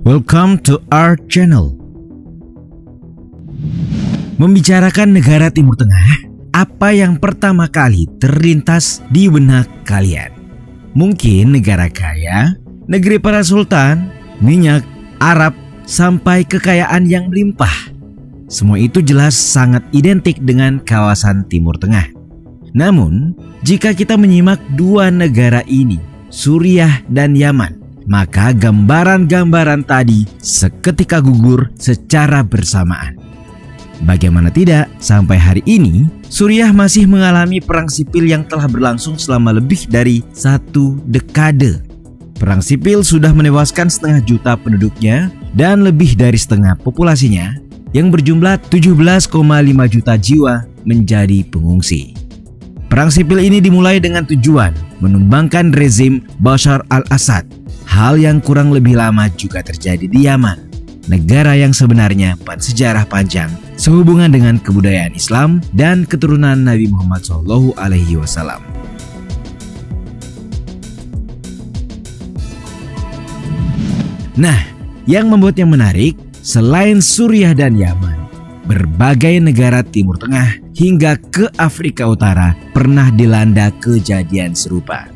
Welcome to our channel. Membicarakan negara Timur Tengah, apa yang pertama kali terlintas di benak kalian? Mungkin negara kaya, negeri para sultan, minyak, Arab, sampai kekayaan yang melimpah. Semua itu jelas sangat identik dengan kawasan Timur Tengah. Namun, jika kita menyimak dua negara ini, Suriah dan Yaman, maka gambaran-gambaran tadi seketika gugur secara bersamaan. Bagaimana tidak, sampai hari ini Suriah masih mengalami perang sipil yang telah berlangsung selama lebih dari 1 dekade. Perang sipil sudah menewaskan setengah juta penduduknya dan lebih dari setengah populasinya yang berjumlah 17,5 juta jiwa menjadi pengungsi. Perang sipil ini dimulai dengan tujuan menumbangkan rezim Bashar al-Assad. Hal yang kurang lebih lama juga terjadi di Yaman, negara yang sebenarnya bersejarah panjang sehubungan dengan kebudayaan Islam dan keturunan Nabi Muhammad SAW. Nah, yang membuatnya menarik, selain Suriah dan Yaman, berbagai negara Timur Tengah hingga ke Afrika Utara pernah dilanda kejadian serupa.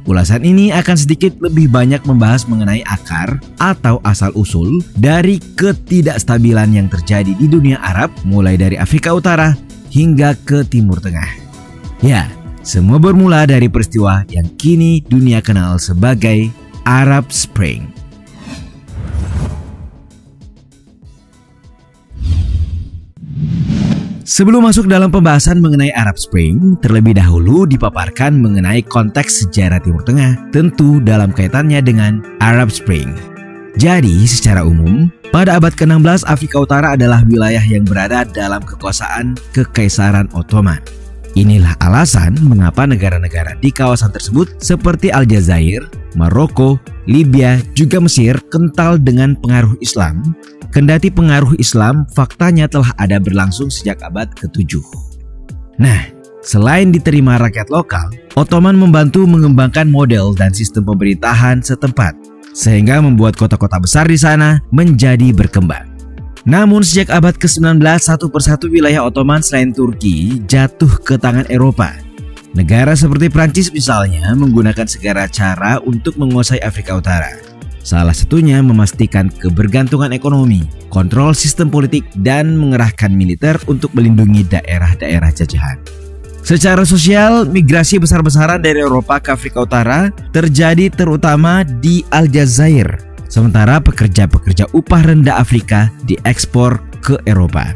Ulasan ini akan sedikit lebih banyak membahas mengenai akar atau asal-usul dari ketidakstabilan yang terjadi di dunia Arab, mulai dari Afrika Utara hingga ke Timur Tengah. Ya, semua bermula dari peristiwa yang kini dunia kenal sebagai Arab Spring. Sebelum masuk dalam pembahasan mengenai Arab Spring, terlebih dahulu dipaparkan mengenai konteks sejarah Timur Tengah, tentu dalam kaitannya dengan Arab Spring. Jadi, secara umum, pada abad ke-16 Afrika Utara adalah wilayah yang berada dalam kekuasaan Kekaisaran Ottoman. Inilah alasan mengapa negara-negara di kawasan tersebut seperti Aljazair, Maroko, Libya, juga Mesir kental dengan pengaruh Islam. Kendati pengaruh Islam faktanya telah ada berlangsung sejak abad ke-7. Nah, selain diterima rakyat lokal, Ottoman membantu mengembangkan model dan sistem pemerintahan setempat, sehingga membuat kota-kota besar di sana menjadi berkembang. Namun sejak abad ke-19, satu persatu wilayah Ottoman selain Turki jatuh ke tangan Eropa. Negara seperti Prancis misalnya menggunakan segala cara untuk menguasai Afrika Utara. Salah satunya memastikan kebergantungan ekonomi, kontrol sistem politik, dan mengerahkan militer untuk melindungi daerah-daerah jajahan. Secara sosial, migrasi besar-besaran dari Eropa ke Afrika Utara terjadi terutama di Aljazair, sementara pekerja-pekerja upah rendah Afrika diekspor ke Eropa.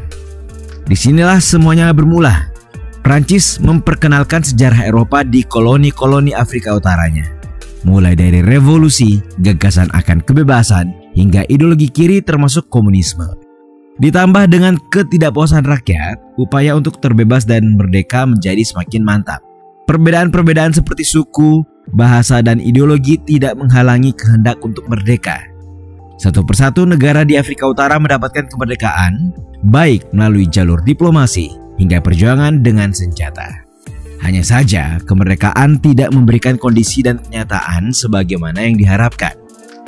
Disinilah semuanya bermula. Prancis memperkenalkan sejarah Eropa di koloni-koloni Afrika Utaranya. Mulai dari revolusi, gagasan akan kebebasan, hingga ideologi kiri termasuk komunisme. Ditambah dengan ketidakpuasan rakyat, upaya untuk terbebas dan merdeka menjadi semakin mantap. Perbedaan-perbedaan seperti suku, bahasa, dan ideologi tidak menghalangi kehendak untuk merdeka. Satu persatu negara di Afrika Utara mendapatkan kemerdekaan, baik melalui jalur diplomasi hingga perjuangan dengan senjata. Hanya saja, kemerdekaan tidak memberikan kondisi dan kenyataan sebagaimana yang diharapkan.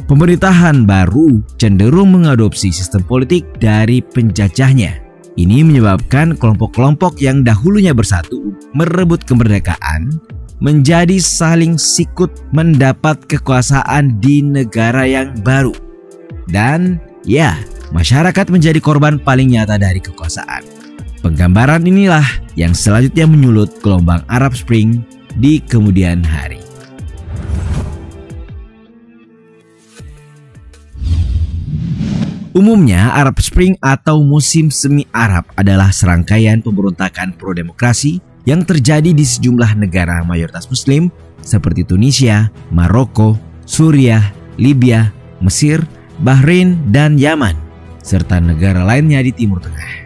Pemerintahan baru cenderung mengadopsi sistem politik dari penjajahnya. Ini menyebabkan kelompok-kelompok yang dahulunya bersatu merebut kemerdekaan menjadi saling sikut mendapat kekuasaan di negara yang baru. Dan ya, masyarakat menjadi korban paling nyata dari kekuasaan. Penggambaran inilah yang selanjutnya menyulut gelombang Arab Spring di kemudian hari. Umumnya, Arab Spring atau musim semi Arab adalah serangkaian pemberontakan pro-demokrasi yang terjadi di sejumlah negara mayoritas Muslim seperti Tunisia, Maroko, Suriah, Libya, Mesir, Bahrain, dan Yaman, serta negara lainnya di Timur Tengah.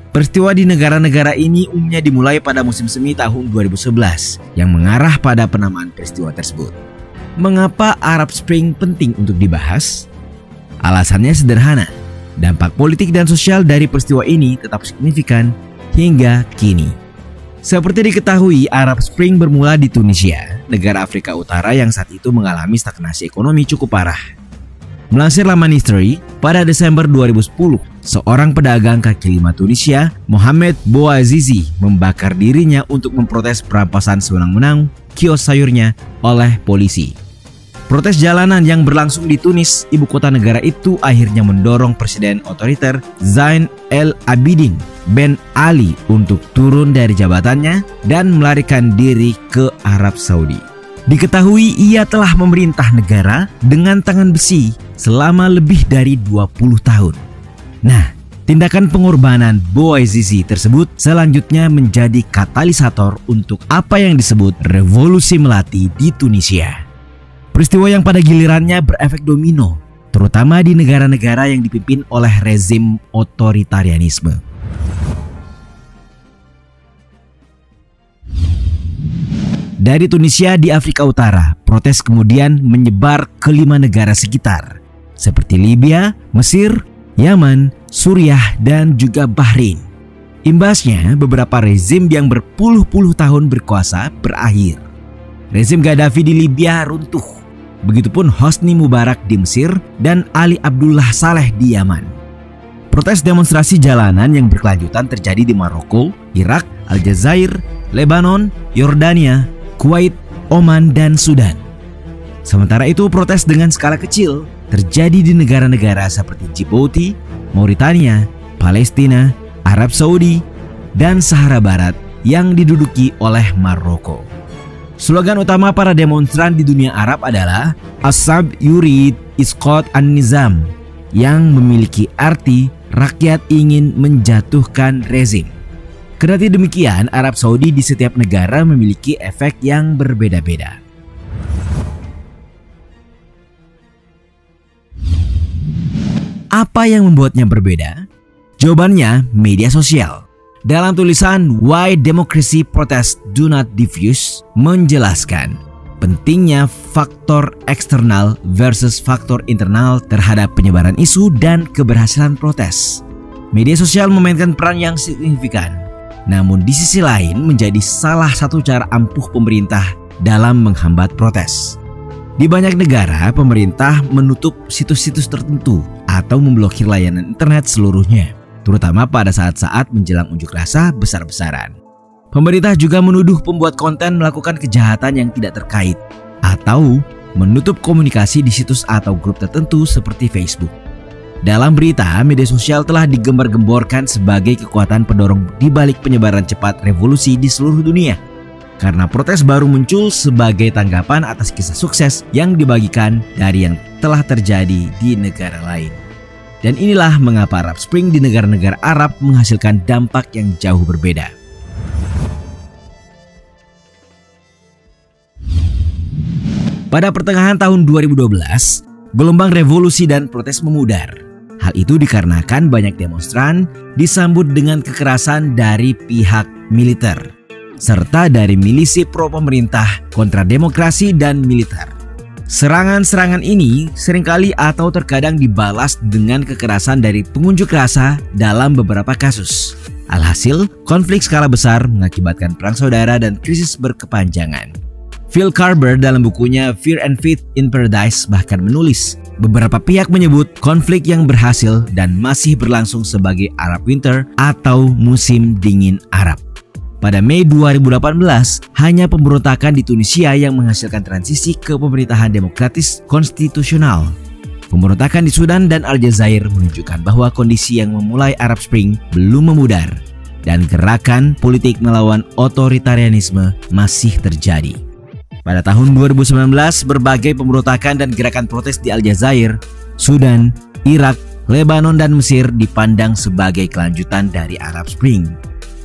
Peristiwa di negara-negara ini umumnya dimulai pada musim semi tahun 2011 yang mengarah pada penamaan peristiwa tersebut. Mengapa Arab Spring penting untuk dibahas? Alasannya sederhana, dampak politik dan sosial dari peristiwa ini tetap signifikan hingga kini. Seperti diketahui, Arab Spring bermula di Tunisia, negara Afrika Utara yang saat itu mengalami stagnasi ekonomi cukup parah. Melansir laman History, pada Desember 2010, seorang pedagang kaki lima Tunisia, Mohamed Bouazizi, membakar dirinya untuk memprotes perampasan sewenang-wenang kios sayurnya oleh polisi. Protes jalanan yang berlangsung di Tunis, ibu kota negara itu, akhirnya mendorong Presiden otoriter Zain El Abidin Ben Ali untuk turun dari jabatannya dan melarikan diri ke Arab Saudi. Diketahui ia telah memerintah negara dengan tangan besi selama lebih dari 20 tahun. Nah, tindakan pengorbanan Bouazizi tersebut selanjutnya menjadi katalisator untuk apa yang disebut revolusi melati di Tunisia. Peristiwa yang pada gilirannya berefek domino, terutama di negara-negara yang dipimpin oleh rezim otoritarianisme. Dari Tunisia di Afrika Utara, protes kemudian menyebar ke 5 negara sekitar, seperti Libya, Mesir, Yaman, Suriah, dan juga Bahrain. Imbasnya, beberapa rezim yang berpuluh-puluh tahun berkuasa berakhir. Rezim Gaddafi di Libya runtuh. Begitupun Hosni Mubarak di Mesir dan Ali Abdullah Saleh di Yaman. Protes demonstrasi jalanan yang berkelanjutan terjadi di Maroko, Irak, Aljazair, Lebanon, Yordania, Kuwait, Oman, dan Sudan. Sementara itu, protes dengan skala kecil terjadi di negara-negara seperti Djibouti, Mauritania, Palestina, Arab Saudi, dan Sahara Barat yang diduduki oleh Maroko. Slogan utama para demonstran di dunia Arab adalah As-Sab Yurid Isqat An-Nizam, yang memiliki arti rakyat ingin menjatuhkan rezim. Kendati demikian, Arab Saudi di setiap negara memiliki efek yang berbeda-beda. Apa yang membuatnya berbeda? Jawabannya, media sosial. Dalam tulisan Why Democracy Protests Do Not Diffuse menjelaskan pentingnya faktor eksternal versus faktor internal terhadap penyebaran isu dan keberhasilan protes. Media sosial memainkan peran yang signifikan, namun di sisi lain menjadi salah satu cara ampuh pemerintah dalam menghambat protes. Di banyak negara, pemerintah menutup situs-situs tertentu atau memblokir layanan internet seluruhnya, terutama pada saat-saat menjelang unjuk rasa besar-besaran. Pemerintah juga menuduh pembuat konten melakukan kejahatan yang tidak terkait atau menutup komunikasi di situs atau grup tertentu seperti Facebook. Dalam berita, media sosial telah digembar-gemborkan sebagai kekuatan pendorong di balik penyebaran cepat revolusi di seluruh dunia. Karena protes baru muncul sebagai tanggapan atas kisah sukses yang dibagikan dari yang telah terjadi di negara lain. Dan inilah mengapa Arab Spring di negara-negara Arab menghasilkan dampak yang jauh berbeda. Pada pertengahan tahun 2012, gelombang revolusi dan protes memudar. Hal itu dikarenakan banyak demonstran disambut dengan kekerasan dari pihak militer, serta dari milisi pro-pemerintah kontra demokrasi dan militer. Serangan-serangan ini seringkali atau terkadang dibalas dengan kekerasan dari pengunjuk rasa dalam beberapa kasus. Alhasil, konflik skala besar mengakibatkan perang saudara dan krisis berkepanjangan. Phil Carver dalam bukunya Fear and Faith in Paradise bahkan menulis, beberapa pihak menyebut konflik yang berhasil dan masih berlangsung sebagai Arab Winter atau musim dingin Arab. Pada Mei 2018, hanya pemberontakan di Tunisia yang menghasilkan transisi ke pemerintahan demokratis konstitusional. Pemberontakan di Sudan dan Aljazair menunjukkan bahwa kondisi yang memulai Arab Spring belum memudar dan gerakan politik melawan otoritarianisme masih terjadi. Pada tahun 2019, berbagai pemberontakan dan gerakan protes di Aljazair, Sudan, Irak, Lebanon, dan Mesir dipandang sebagai kelanjutan dari Arab Spring.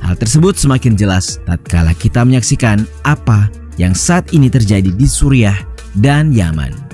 Hal tersebut semakin jelas tatkala kita menyaksikan apa yang saat ini terjadi di Suriah dan Yaman.